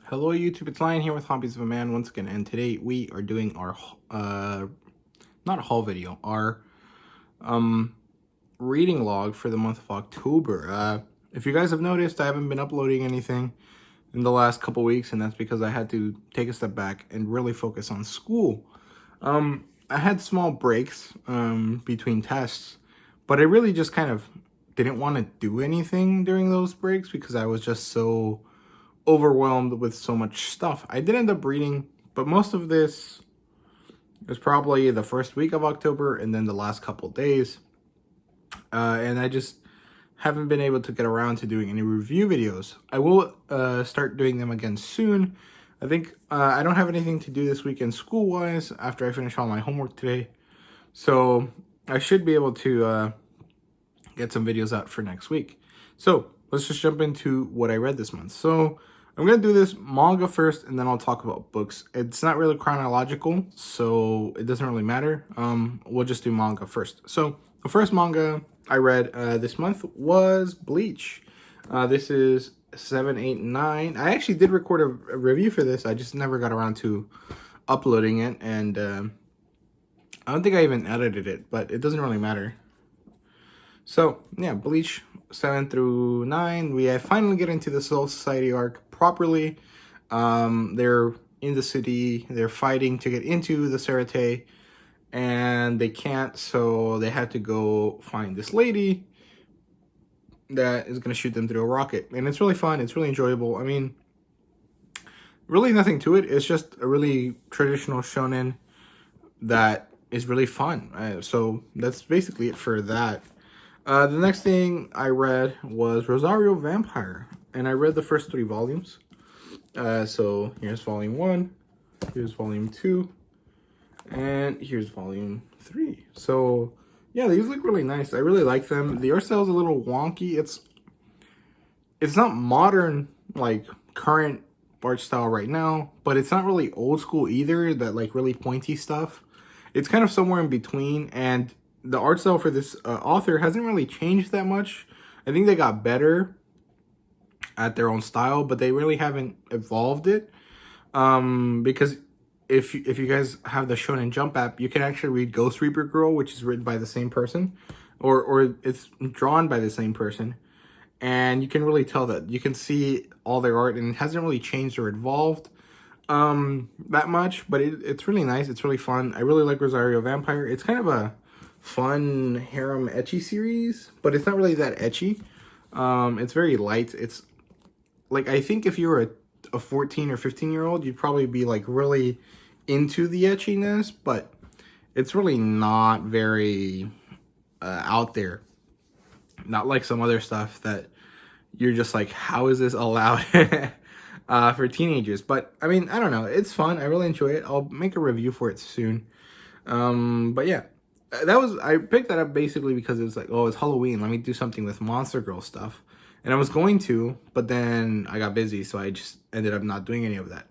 Hello YouTube, it's Lion here with Hobbies of a Man once again, and today we are doing our not haul video, our reading log for the month of October. If you guys have noticed, I haven't been uploading anything in the last couple weeks, and that's because I had to take a step back and really focus on school. I had small breaks between tests, but I really just kind of didn't want to do anything during those breaks because I was just so overwhelmed with so much stuff. I did end up reading, but most of this was probably the first week of October and then the last couple days. And I just haven't been able to get around to doing any review videos. I will start doing them again soon. I think I don't have anything to do this weekend school-wise after I finish all my homework today. So I should be able to get some videos out for next week. So let's just jump into what I read this month. So I'm going to do this manga first, and then I'll talk about books. It's not really chronological, so it doesn't really matter. We'll just do manga first. So the first manga I read this month was Bleach. This is 789. I actually did record a review for this. I just never got around to uploading it, and I don't think I even edited it, but it doesn't really matter. So yeah, Bleach 7 through 9. We finally get into the Soul Society arc properly. They're in the city. They're fighting to get into the Serete, and they can't. So they had to go find this lady that is gonna shoot them through a rocket, and it's really fun. It's really enjoyable. I mean, really nothing to it. It's just a really traditional shonen that is really fun. So that's basically it for that. The next thing I read was Rosario Vampire, and I read the first 3 volumes. So here's volume 1, here's volume 2, and here's volume 3. So yeah, these look really nice. I really like them. The art style is a little wonky. It's not modern, like current art style right now, but it's not really old school either, that like really pointy stuff. It's kind of somewhere in between, and the art style for this author hasn't really changed that much. I think they got better at their own style, but they really haven't evolved it. Because if you guys have the Shonen Jump app, you can actually read Ghost Reaper Girl, which is written by the same person, or it's drawn by the same person, and you can really tell that. You can see all their art, and it hasn't really changed or evolved that much, but it's really nice. It's really fun. I really like Rosario Vampire. It's kind of a fun harem ecchi series, but it's not really that ecchi. It's very light. It's like, I think if you were a 14 or 15-year-old, you'd probably be like really into the etchiness, but it's really not very out there. Not like some other stuff that you're just like, how is this allowed for teenagers? But I mean, I don't know. It's fun. I really enjoy it. I'll make a review for it soon. But yeah. I picked that up basically because it was like, oh, it's Halloween, let me do something with Monster Girl stuff. And I was going to, but then I got busy, so I just ended up not doing any of that.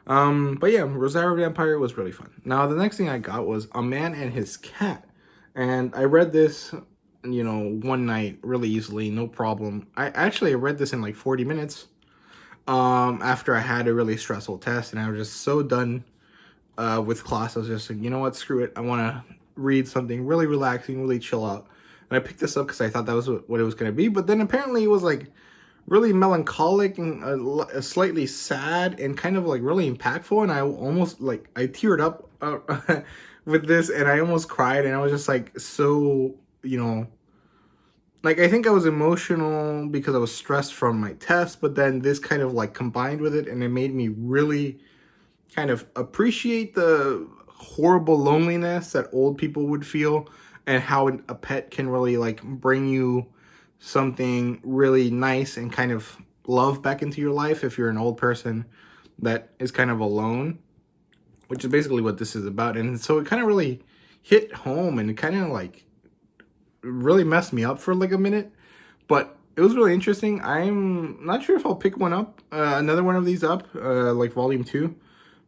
But yeah, Rosario Vampire was really fun. Now, the next thing I got was A Man and His Cat. And I read this, one night really easily, no problem. I read this in like 40 minutes after I had a really stressful test, and I was just so done with class. I was just like, you know what, screw it. I want to read something really relaxing, really chill out. And I picked this up because I thought that was what it was going to be. But then apparently it was like really melancholic and slightly sad and kind of like really impactful. And I almost like, I teared up with this, and I almost cried. And I was just like, so, like, I think I was emotional because I was stressed from my test. But then this kind of like combined with it, and it made me really kind of appreciate the horrible loneliness that old people would feel, and how a pet can really like bring you something really nice and kind of love back into your life if you're an old person that is kind of alone, which is basically what this is about. And so it kind of really hit home, and it kind of like really messed me up for like a minute, but it was really interesting. I'm not sure if I'll pick one up, another one of these up, like volume 2,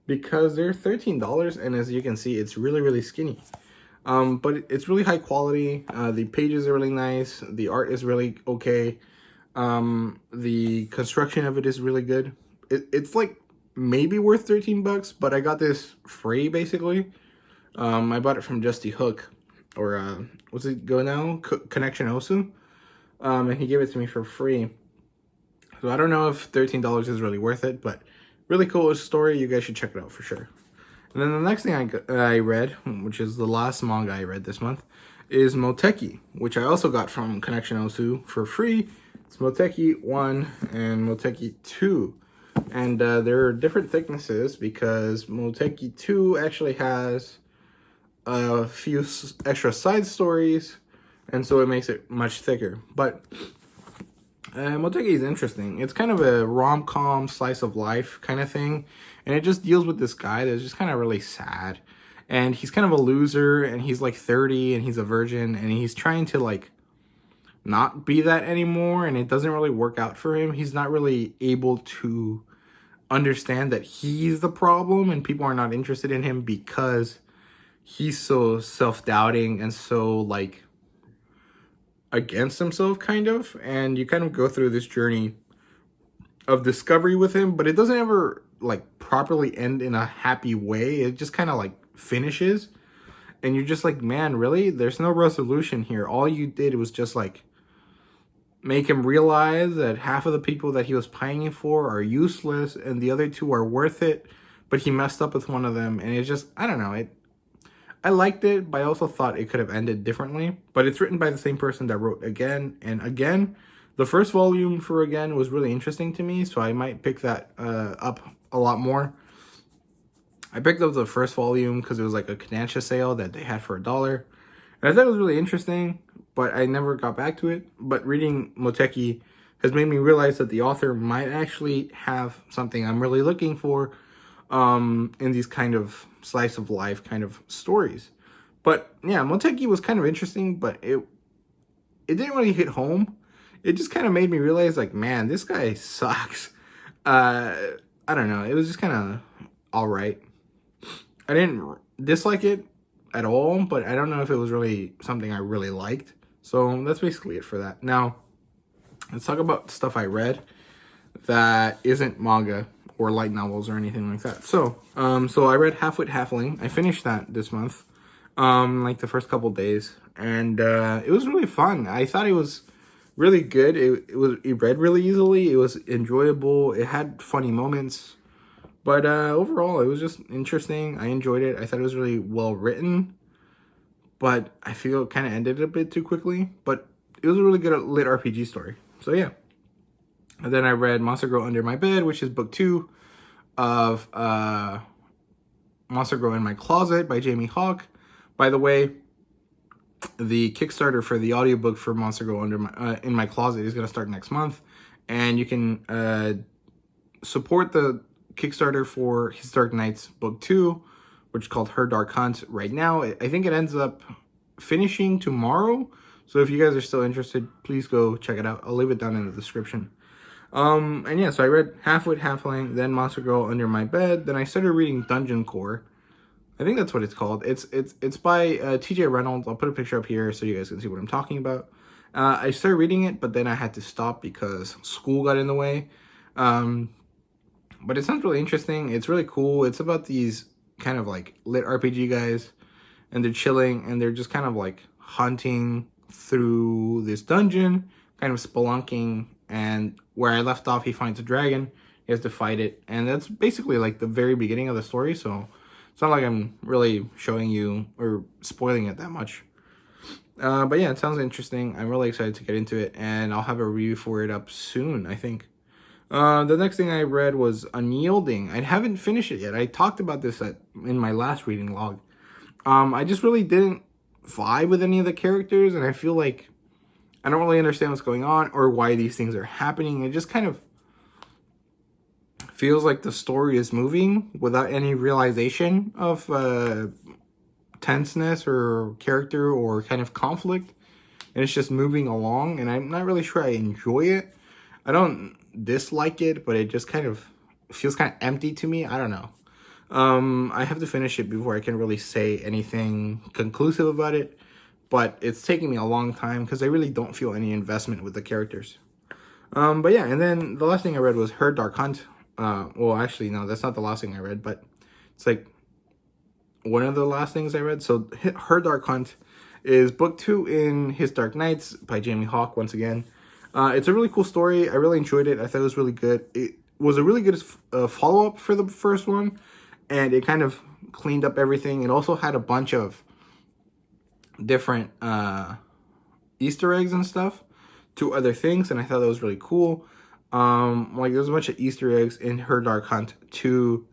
because they're $13, and as you can see, it's really, really skinny. But it's really high quality. The pages are really nice. The art is really okay. The construction of it is really good. It's like maybe worth 13 bucks, but I got this free basically. I bought it from Justy Hook, or what's it go now? Connection Osu. And he gave it to me for free. So I don't know if $13 is really worth it, but really cool story. You guys should check it out for sure. And then the next thing I read, which is the last manga I read this month, is Moteki, which I also got from Connection Osu for free. It's Moteki 1 and Moteki 2. And there are different thicknesses because Moteki 2 actually has a few extra side stories, and so it makes it much thicker. But Moteki is interesting. It's kind of a rom-com slice of life kind of thing, and it just deals with this guy that's just kind of really sad, and he's kind of a loser, and he's like 30 and he's a virgin, and he's trying to like not be that anymore, and it doesn't really work out for him. He's not really able to understand that he's the problem and people are not interested in him because he's so self-doubting and so like against himself kind of. And you kind of go through this journey of discovery with him, but it doesn't ever like properly end in a happy way. It just kind of like finishes and you're just like, man, really? There's no resolution here. All you did was just like make him realize that half of the people that he was pining for are useless and the other two are worth it, but he messed up with one of them. And it's just, I don't know, I liked it, but I also thought it could have ended differently. But it's written by the same person that wrote Again and Again. The first volume for Again was really interesting to me, so I might pick that up a lot more. I picked up the first volume because it was like a Kodansha sale that they had for $1. And I thought it was really interesting, but I never got back to it. But reading Moteki has made me realize that the author might actually have something I'm really looking for in these kind of slice of life kind of stories. But yeah, Moteki was kind of interesting, but it didn't really hit home. It just kind of made me realize, like, man, this guy sucks. I don't know. It was just kind of all right. I didn't dislike it at all, but I don't know if it was really something I really liked. So that's basically it for that. Now, let's talk about stuff I read that isn't manga or light novels or anything like that. So I read Half-Wit Halfling. I finished that this month, like the first couple days, and it was really fun. I thought it was really good. It read really easily. It was enjoyable. It had funny moments, but overall, it was just interesting. I enjoyed it. I thought it was really well written, but I feel it kind of ended a bit too quickly. But it was a really good lit RPG story. So yeah. And then I read Monster Girl Under My Bed, which is book 2 of Monster Girl in My Closet by Jamie Hawk. By the way, the Kickstarter for the audiobook for Monster Girl in My Closet is going to start next month. And you can support the Kickstarter for His Dark Nights book 2, which is called Her Dark Hunt right now. I think it ends up finishing tomorrow. So if you guys are still interested, please go check it out. I'll leave it down in the description. And yeah, so I read Half-Wit Halfling, then Monster Girl Under My Bed, then I started reading Dungeon Core. I think that's what it's called. It's by TJ Reynolds. I'll put a picture up here so you guys can see what I'm talking about. I started reading it, but then I had to stop because school got in the way. But it sounds really interesting. It's really cool. It's about these kind of like lit RPG guys, and they're chilling, and they're just kind of like hunting through this dungeon, kind of spelunking, and where I left off, he finds a dragon. He has to fight it, and that's basically like the very beginning of the story, so it's not like I'm really showing you or spoiling it that much. But yeah, it sounds interesting. I'm really excited to get into it, and I'll have a review for it up soon, I think. The next thing I read was Unyielding. I haven't finished it yet. I talked about this in my last reading log. I just really didn't vibe with any of the characters, and I feel like I don't really understand what's going on or why these things are happening. It just kind of feels like the story is moving without any realization of tenseness or character or kind of conflict. And it's just moving along, and I'm not really sure I enjoy it. I don't dislike it, but it just kind of feels kind of empty to me. I don't know. I have to finish it before I can really say anything conclusive about it. But it's taking me a long time because I really don't feel any investment with the characters. But yeah, and then the last thing I read was Her Dark Hunt. Well, actually, no, that's not the last thing I read, but it's like one of the last things I read. So Her Dark Hunt is book 2 in His Dark Nights by Jamie Hawk once again. It's a really cool story. I really enjoyed it. I thought it was really good. It was a really good follow-up for the first one, and it kind of cleaned up everything. It also had a bunch of different Easter eggs and stuff to other things, and I thought that was really cool. Like there's a bunch of Easter eggs in Her Dark Hunt to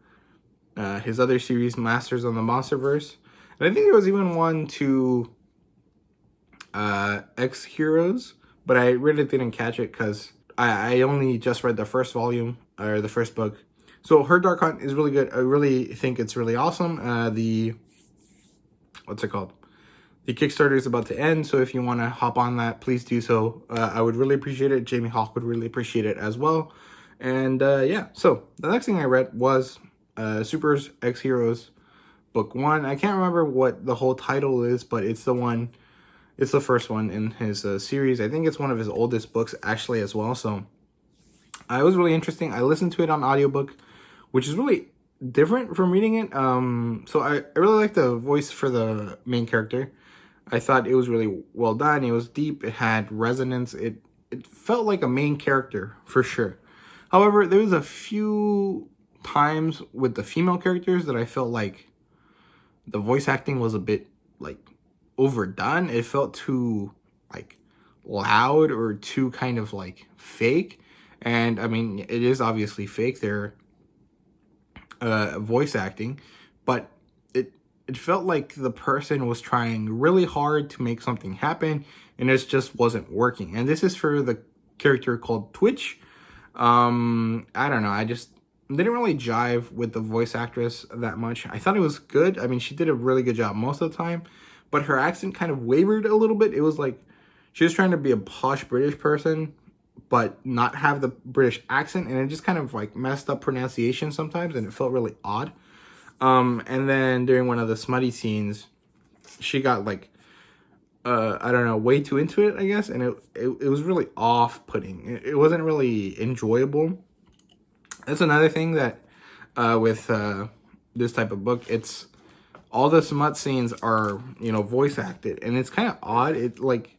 his other series, Masters of the Monsterverse, and I think there was even one to X Heroes, but I really didn't catch it because I only just read the first volume or the first book. So Her Dark Hunt is really good. I really think it's really awesome. What's it called? The Kickstarter is about to end, so if you want to hop on that, please do so. I would really appreciate it. Jamie Hawk would really appreciate it as well. And yeah, so the next thing I read was Super's X Heroes book 1. I can't remember what the whole title is, but it's the one. It's the first one in his series. I think it's one of his oldest books actually as well. So it was really interesting. I listened to it on audiobook, which is really different from reading it. So I really like the voice for the main character. I thought it was really well done. It was deep. It had resonance. It felt like a main character for sure. However, there was a few times with the female characters that I felt like the voice acting was a bit like overdone. It felt too like loud or too kind of like fake. And I mean, it is obviously fake. They're voice acting, but it felt like the person was trying really hard to make something happen, and it just wasn't working. And this is for the character called Twitch. I don't know. I just didn't really jive with the voice actress that much. I thought it was good. I mean, she did a really good job most of the time, but her accent kind of wavered a little bit. It was like she was trying to be a posh British person, but not have the British accent, and it just kind of like messed up pronunciation sometimes, and it felt really odd. And then during one of the smutty scenes, she got like, I don't know, way too into it, I guess. And it was really off-putting. It wasn't really enjoyable. That's another thing that, with, this type of book, it's all the smut scenes are, voice acted, and it's kind of odd. It like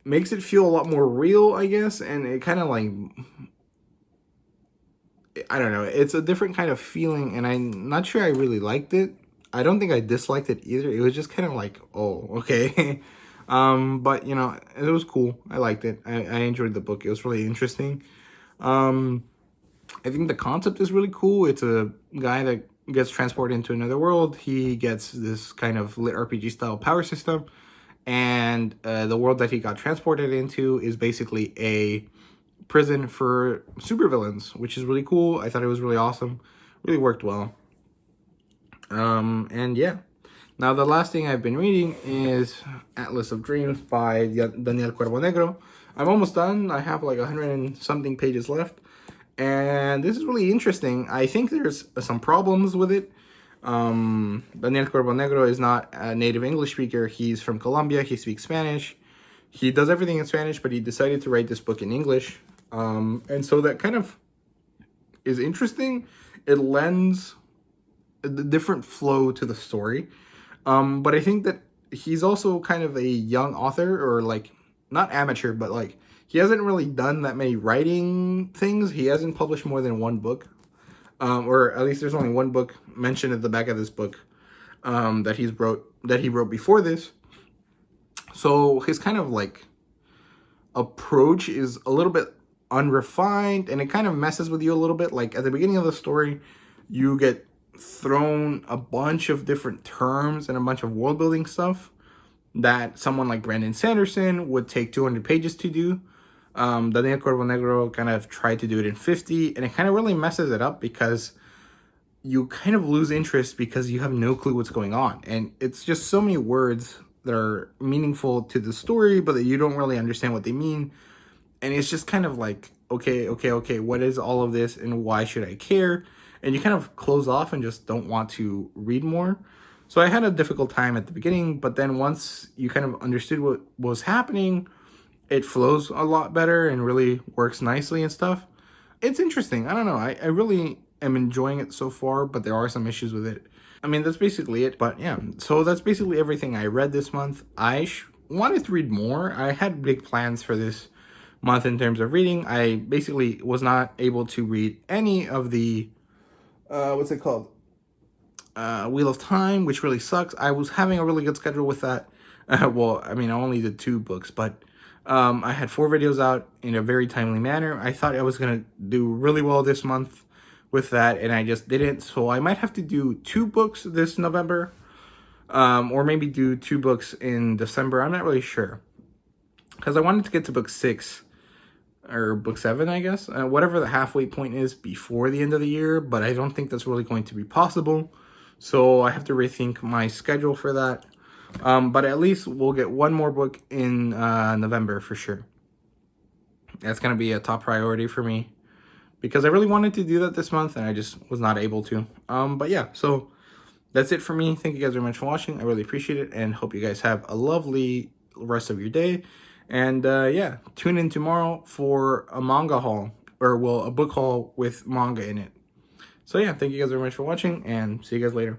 makes it feel a lot more real, I guess. And it kind of like, I don't know, it's a different kind of feeling, and I'm not sure I really liked it. I don't think I disliked it either. It was just kind of like, oh, okay. But, it was cool. I liked it. I enjoyed the book. It was really interesting. I think the concept is really cool. It's a guy that gets transported into another world. He gets this kind of lit RPG style power system, and the world that he got transported into is basically a prison for supervillains, which is really cool. I thought it was really awesome. Really worked well. And yeah. Now the last thing I've been reading is Atlas of Dreams by Daniel Corbo Negro. I'm almost done. I have like 100 and something pages left. And this is really interesting. I think there's some problems with it. Daniel Corbo Negro is not a native English speaker. He's from Colombia. He speaks Spanish. He does everything in Spanish, but he decided to write this book in English. And so that kind of is interesting. It lends a different flow to the story. But I think that he's also kind of a young author, or like not amateur, but like he hasn't really done that many writing things. He hasn't published more than one book. Or at least there's only one book mentioned at the back of this book that he wrote before this. So his kind of like approach is a little bit unrefined, and it kind of messes with you a little bit. Like at the beginning of the story, you get thrown a bunch of different terms and a bunch of world building stuff that someone like Brandon Sanderson would take 200 pages to do. Daniel Corbo Negro kind of tried to do it in 50, and it kind of really messes it up because you kind of lose interest because you have no clue what's going on. And it's just so many words that are meaningful to the story, but that you don't really understand what they mean. And it's just kind of like, okay, what is all of this and why should I care? And you kind of close off and just don't want to read more. So I had a difficult time at the beginning, but then once you kind of understood what was happening, it flows a lot better and really works nicely and stuff. it's interesting. I don't know. I really am enjoying it so far, but there are some issues with it. I mean, that's basically it. But yeah, so that's basically everything I read this month. I wanted to read more. I had big plans for this month in terms of reading. I basically was not able to read any of the, what's it called? Wheel of Time, which really sucks. I was having a really good schedule with that. Well, I mean, I only did 2 books, but I had 4 videos out in a very timely manner. I thought I was going to do really well this month with that, and I just didn't. So I might have to do 2 books this November, or maybe do 2 books in December. I'm not really sure, because I wanted to get to book 6 or book 7, I guess, whatever the halfway point is before the end of the year, but I don't think that's really going to be possible. So I have to rethink my schedule for that. But at least we'll get 1 more book in November for sure. That's going to be a top priority for me, because I really wanted to do that this month and I just was not able to. But yeah, so that's it for me. Thank you guys very much for watching. I really appreciate it, and hope you guys have a lovely rest of your day. And yeah, tune in tomorrow for a manga haul, or well, a book haul with manga in it. So yeah, thank you guys very much for watching, and see you guys later.